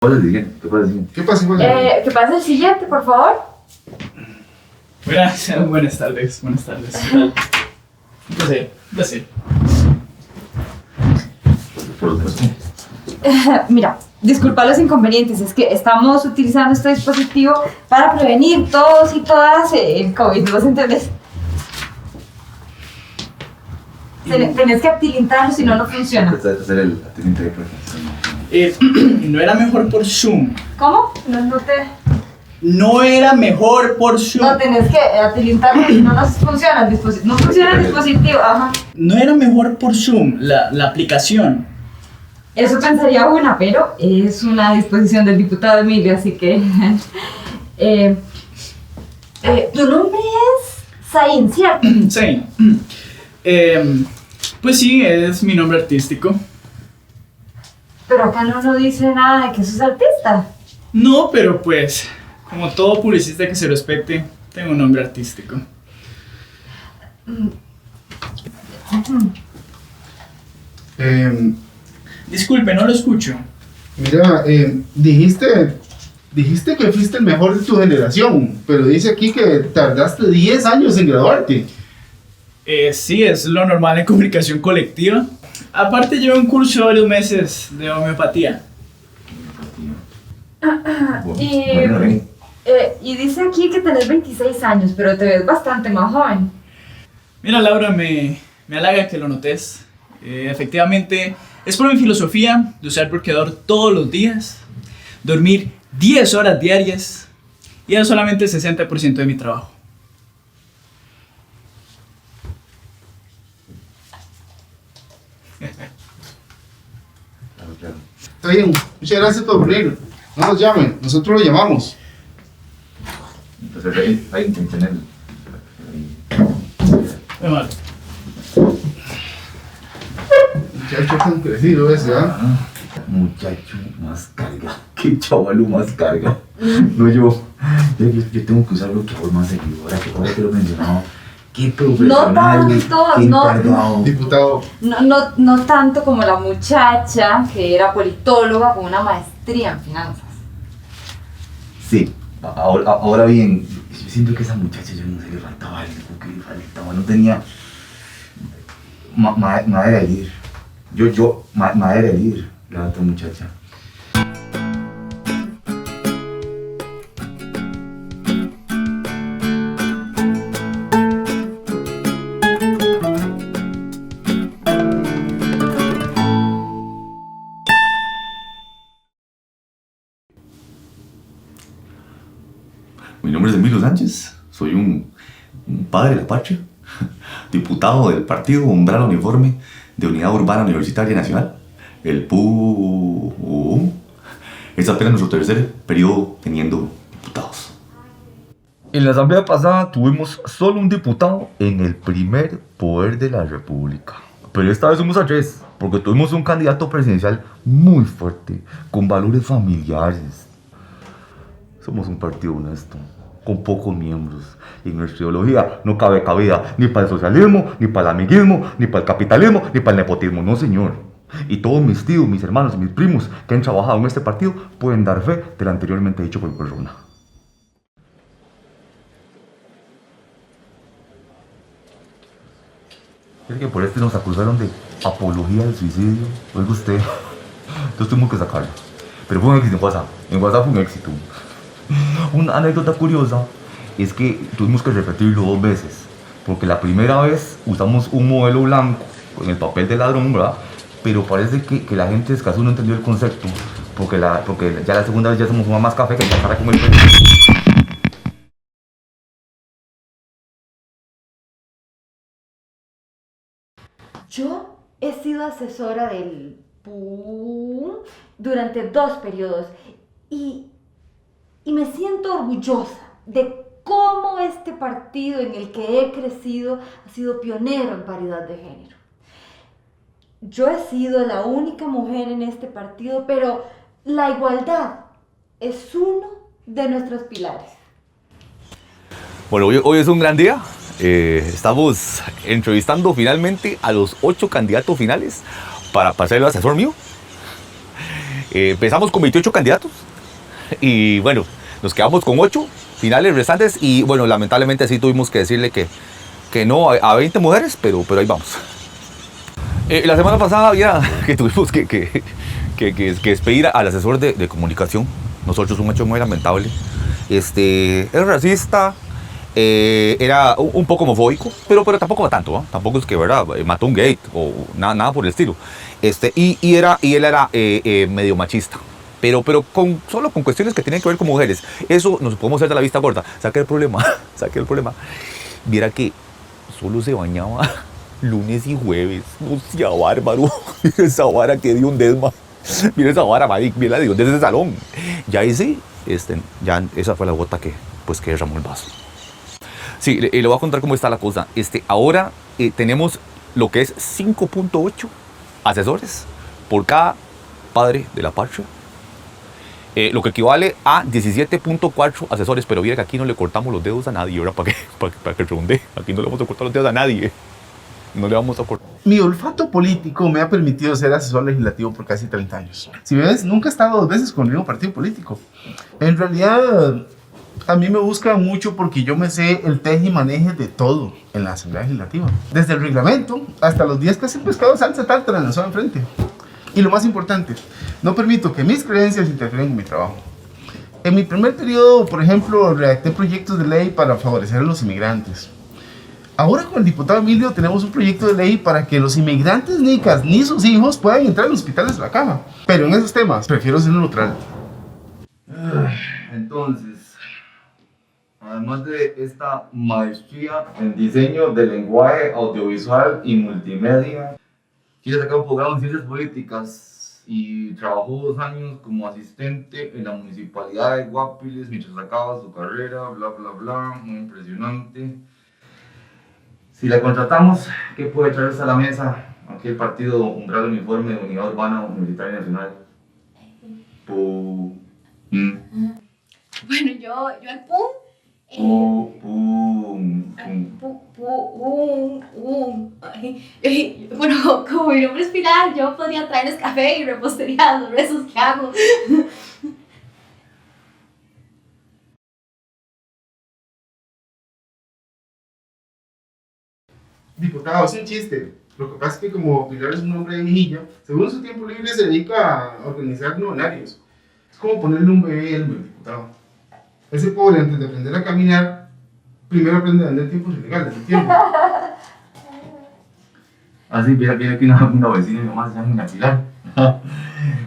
pasa el siguiente? ¿Qué pasa el siguiente? ¿Qué pasa? ¿Qué pasa el siguiente, por favor? Buenas tardes. ¿Qué tal? Un placer. Por supuesto. Mira, disculpa los inconvenientes, es que estamos utilizando este dispositivo para prevenir todos y todas el COVID, ¿no entendés? Tenés que atilintarlo, si no, no funciona. Hacer el ateniente de preferencia. ¿No era mejor por Zoom? ¿Cómo? No era mejor por Zoom. No, tenés que atilintarlo, si no, no funciona el dispositivo. No funciona el dispositivo, ajá. No era mejor por Zoom, la aplicación. Eso pensaría una, pero es una disposición del diputado Emilio, así que... tu nombre es Zain, ¿cierto? Sí. Pues sí, es mi nombre artístico. Pero acá no dice nada de que sos artista. No, pero pues, como todo publicista que se respete, tengo un nombre artístico. Disculpe, no lo escucho. Mira, dijiste que fuiste el mejor de tu generación, pero dice aquí que tardaste 10 años en graduarte. Sí, es lo normal en comunicación colectiva. Aparte llevé un curso de varios meses de homeopatía. Y dice aquí que tenés 26 años, pero te ves bastante más joven. Mira, Laura, me halaga que lo notes. Efectivamente, es por mi filosofía de usar bloqueador todos los días, dormir 10 horas diarias y es solamente el 60% de mi trabajo. Claro. Está bien, muchas gracias por venir. No nos llamen, nosotros lo llamamos. Entonces hay que tener... Muy mal. Muchacho tan crecido ese, ¿ah? Muchacho más carga. Qué chavalo más carga. No, yo tengo que usar bloqueador más seguido. Ahora que lo mencionaba. Qué profesional. Qué encargado. Diputado, No tanto como la muchacha que era politóloga con una maestría en finanzas. Sí, ahora bien, yo siento que a esa muchacha yo no sé, le faltaba algo, que le faltaba, no tenía madera de líder. Madera de líder, la otra muchacha. Mi nombre es Emilio Sánchez, soy un padre de la patria, diputado del Partido Umbral Uniforme de Unidad Urbana Universitaria Nacional, el PUUM. Es apenas nuestro tercer periodo teniendo diputados. En la asamblea pasada tuvimos solo un diputado en el primer poder de la república. Pero esta vez somos a 3, porque tuvimos un candidato presidencial muy fuerte, con valores familiares. Somos un partido honesto, con pocos miembros. Y en nuestra ideología no cabe cabida ni para el socialismo, ni para el amiguismo, ni para el capitalismo, ni para el nepotismo. No, señor. Y todos mis tíos, mis hermanos y mis primos que han trabajado en este partido pueden dar fe de lo anteriormente dicho por mi persona. Es que por este nos acusaron de apología del suicidio. Oiga usted. Entonces tuvimos que sacarlo. Pero fue un éxito en WhatsApp. En WhatsApp fue un éxito. Una anécdota curiosa es que tuvimos que repetirlo 2 veces. Porque la primera vez usamos un modelo blanco con el papel de ladrón, ¿verdad? Pero parece que la gente de Escazú no entendió el concepto. Porque ya la segunda vez ya somos más café que empezar con el pelo. Yo he sido asesora del PUUM durante 2 periodos y me siento orgullosa de cómo este partido en el que he crecido ha sido pionero en paridad de género. Yo he sido la única mujer en este partido, pero la igualdad es uno de nuestros pilares. Bueno, hoy es un gran día. Estamos entrevistando finalmente a los 8 candidatos finales para pasar el asesor mío. Empezamos con 28 candidatos y bueno, nos quedamos con 8 finales restantes y bueno, lamentablemente sí tuvimos que decirle que no a 20 mujeres, pero ahí vamos. La semana pasada había que tuvimos que despedir al asesor de comunicación. Nosotros, un hecho muy lamentable. Era racista, era un poco homofóbico, pero tampoco tanto, ¿eh? Tampoco es que, ¿verdad? Mató un gay o nada por el estilo. Y él era medio machista. Pero solo con cuestiones que tienen que ver con mujeres. Eso nos podemos hacer de la vista corta. Saque el problema. Viera que solo se bañaba lunes y jueves. No sea bárbaro. Mira esa vara que dio un desma. Mira esa vara, Mike. Mira la dio desde ese salón. Ya esa fue la gota que derramó el vaso. Sí, le voy a contar cómo está la cosa. Ahora tenemos lo que es 5.8 asesores por cada padre de la patria. Lo que equivale a 17.4 asesores, pero mira que aquí no le cortamos los dedos a nadie, ¿verdad? Para que redonde. Aquí no le vamos a cortar los dedos a nadie. No le vamos a cortar. Mi olfato político me ha permitido ser asesor legislativo por casi 30 años. Si ves, nunca he estado 2 veces con el mismo partido político. En realidad, a mí me buscan mucho porque yo me sé el teje y maneje de todo en la Asamblea Legislativa. Desde el reglamento hasta los días que hacen pescado salsa tártara en la zona enfrente. Y lo más importante, no permito que mis creencias interfieran con mi trabajo. En mi primer periodo, por ejemplo, redacté proyectos de ley para favorecer a los inmigrantes. Ahora con el diputado Emilio tenemos un proyecto de ley para que los inmigrantes nicas ni sus hijos puedan entrar en hospitales de la cama. Pero en esos temas prefiero ser neutral. Entonces, además de esta maestría en diseño de lenguaje audiovisual y multimedia, quiere sacar un posgrado en ciencias políticas y trabajó 2 años como asistente en la municipalidad de Guapiles mientras sacaba su carrera, bla bla bla, muy impresionante. Si la contratamos, ¿qué puede traerse a la mesa? Aquí el partido Umbral Uniforme de Unidad Urbana Universitaria Nacional. Bueno, yo al PUM. Bueno, como mi nombre es Pilar, yo podría traerles café y repostería los rezos que hago. Diputado, es un chiste. Lo que pasa es que como Pilar es un hombre de mejilla, según su tiempo libre se dedica a organizar novenarios. Es como ponerle un bebé al diputado. Ese pobre, antes de aprender a caminar, primero aprende a vender tiempos ilegales, ¿entiendes? Así, mira aquí una vecina y nomás se llama Pilar.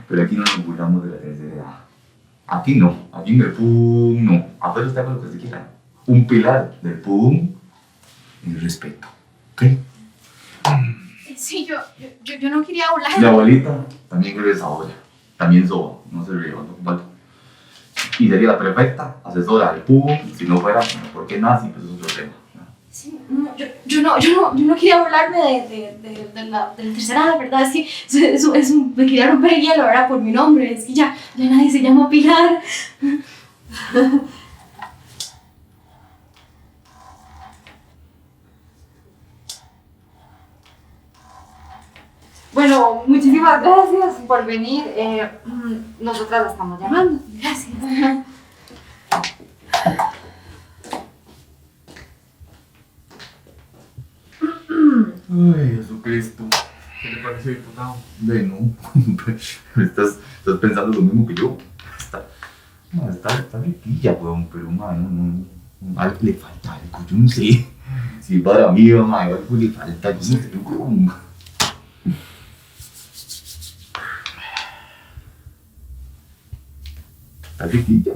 Pero aquí no nos burlamos de la tercera edad. Aquí no, aquí en el PUM no. Afuera usted haga lo que se quiera. Un pilar del PUM y respeto. ¿Ok? Sí, yo no quería hablar. Mi abuelita también eres ahora. También soba, no se ríe, ¿vale? Y sería la perfecta asesora del PUM. Si no fuera, ¿por qué nazi? Pues es otro tema. Sí, no, yo no quería burlarme de la tercera edad, ¿verdad? Es que me quería romper el hielo, ¿verdad? Por mi nombre. Es que ya nadie se llama Pilar. Bueno, muchísimas gracias por venir. Nosotras la estamos llamando. Gracias. Ay, Jesucristo. ¿Qué le parece, diputado? No. estás pensando lo mismo que yo. Está riquilla, weón, pero no. Algo le falta algo, yo no sé. Si para mí, algo le falta, yo no sé, weón. Está riquilla.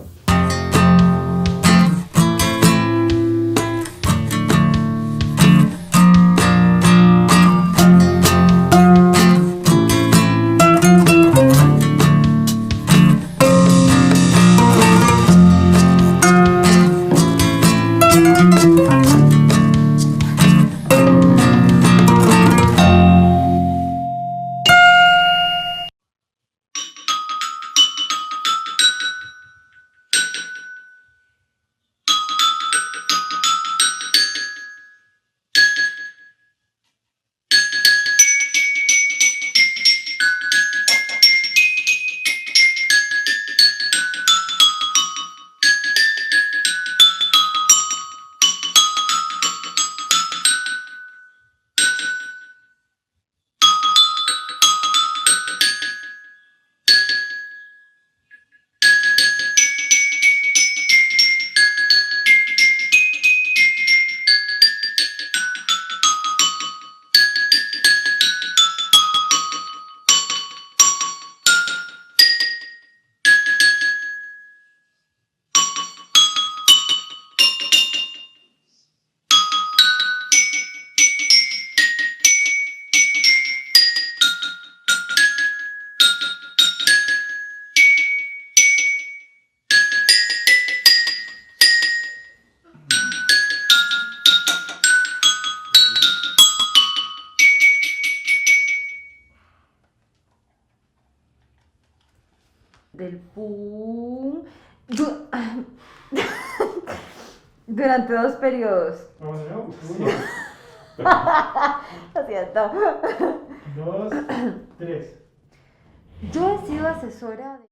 ¡Pum! Durante 2 periodos. Vamos de nuevo. 1, Lo siento. 2, 3. Yo he sido asesora de...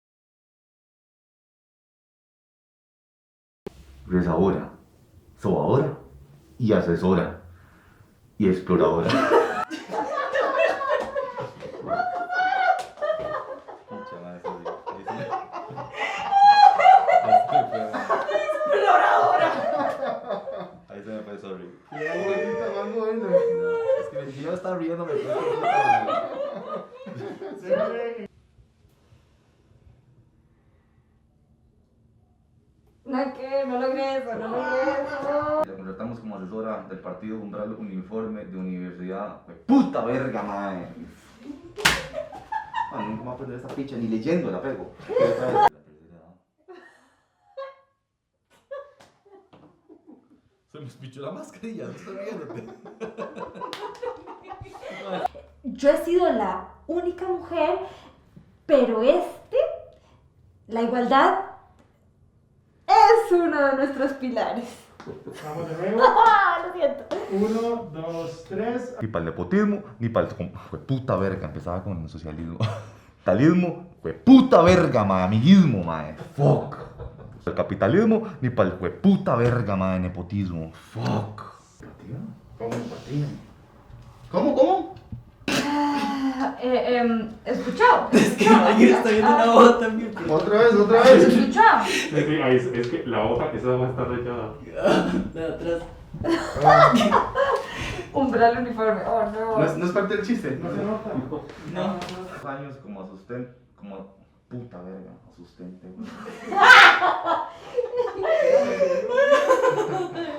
Rezadora, sobadora y asesora y exploradora. Ahí se me fue, sorry. Qué bonita, más bueno. Es que yo estaba riendo, me puse No, ¿qué? No logré eso, no logré eso. La contratamos como asesora del partido Umbral Uniforme de Universidad. ¡Puta verga, mae! Ah, nunca me voy a aprender esa picha, ni leyendo la pego. Se me espichó la mascarilla, no estoy viéndote. Yo he sido la única mujer, pero la igualdad, es uno de nuestros pilares. Vamos de nuevo. Lo siento. 1, 2, 3. Ni para el nepotismo, ni para el... Fue puta verga, empezaba con el socialismo. Capitalismo, fue puta verga, mae, amiguismo, mae. Fuck. El capitalismo, ni para el fue puta verga, mae, nepotismo. Fuck. ¿Cómo? ¿Escuchó? Es que alguien está viendo una hoja también. Otra vez. ¿Escuchó? Es que la hoja, esa va a estar rayada. La de atrás. Umbral uniforme. Oh, no. No es parte del chiste. No se nota. No. Años como asistente, como puta verga, asistente.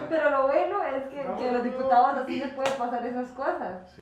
Pero lo bueno es que los diputados así les pueden pasar esas cosas.